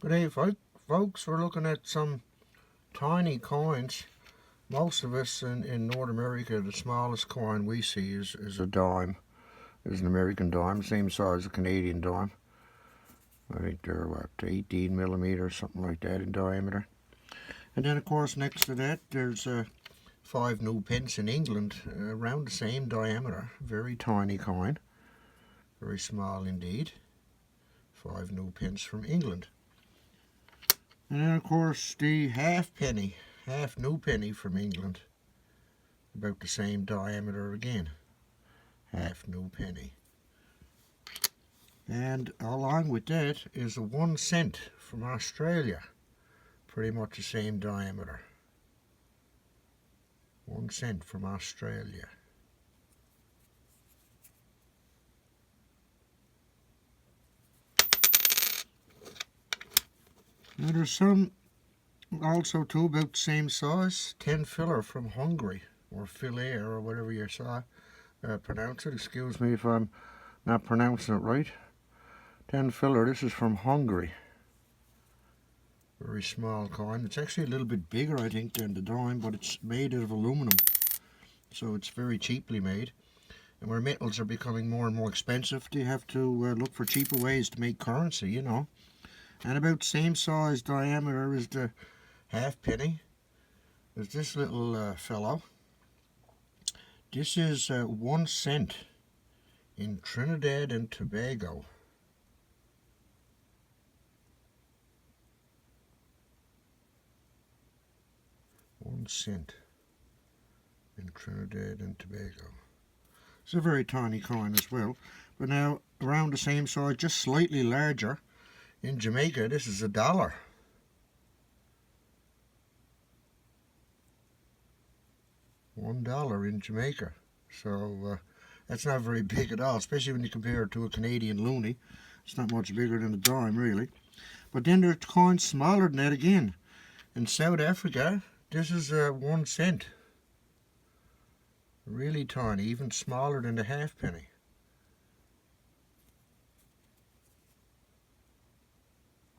Good day, folks. We're looking at some tiny coins. Most of us in North America, the smallest coin we see is a dime. Is an American dime, same size as a Canadian dime. I think they're, 18 millimeters, something like that in diameter. And then, of course, next to that, there's 5 new pence in England, around the same diameter. Very tiny coin. Very small indeed. 5 new pence from England. And then, of course, the half new penny from England. About the same diameter again. Half new penny. And along with that is a 1 cent from Australia. Pretty much the same diameter. 1 cent from Australia. Now there's some also too about the same size. 10 filler from Hungary, or filair, or whatever you pronounce it. Excuse me if I'm not pronouncing it right. 10 filler, this is from Hungary. Very small coin. It's actually a little bit bigger, I think, than the dime, but it's made out of aluminum. So it's very cheaply made. And where metals are becoming more and more expensive, they have to look for cheaper ways to make currency, you know. And about the same size diameter as the half penny. There's this little fellow. This is 1 cent in Trinidad and Tobago. $1 in Trinidad and Tobago. It's a very tiny coin as well, but now around the same size, just slightly larger. In Jamaica, this is $1. $1 in Jamaica. So that's not very big at all, especially when you compare it to a Canadian loonie. It's not much bigger than a dime, really. But then there's coins smaller than that again. In South Africa, this is 1 cent. Really tiny, even smaller than the halfpenny.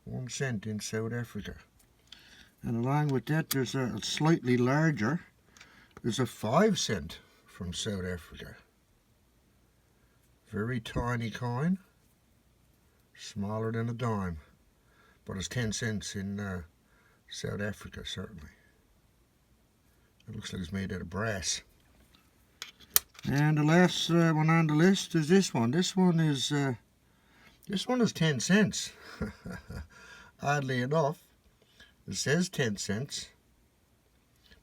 $1 in South Africa. And along with that, there's a slightly larger. There's a 5 cent from South Africa. Very tiny coin. Smaller than a dime. But it's 10 cents in South Africa, certainly. It looks like it's made out of brass. And the last one on the list is this one. This one is 10 cents. Oddly enough, it says 10 cents,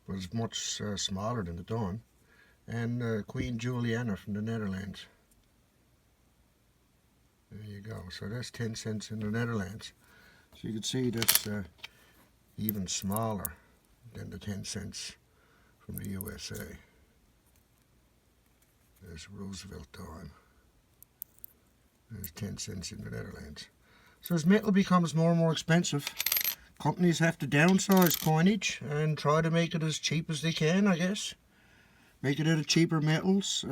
but it's much smaller than the dime. And Queen Juliana from the Netherlands. There you go. So that's 10 cents in the Netherlands. So you can see that's even smaller than the 10 cents from the USA. There's Roosevelt dime. There's 10 cents in the Netherlands. So as metal becomes more and more expensive, companies have to downsize coinage and try to make it as cheap as they can, I guess. Make it out of cheaper metals.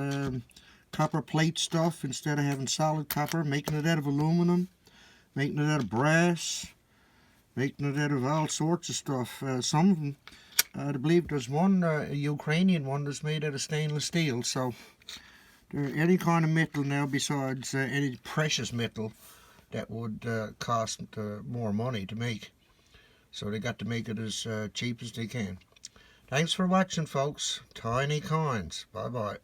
Copper plate stuff instead of having solid copper. Making it out of aluminum. Making it out of brass. Making it out of all sorts of stuff. Some of them, I believe there's one, a Ukrainian one that's made out of stainless steel. So any kind of metal now besides any precious metal that would cost more money to make. So they got to make it as cheap as they can. Thanks for watching, folks. Tiny coins. Bye-bye.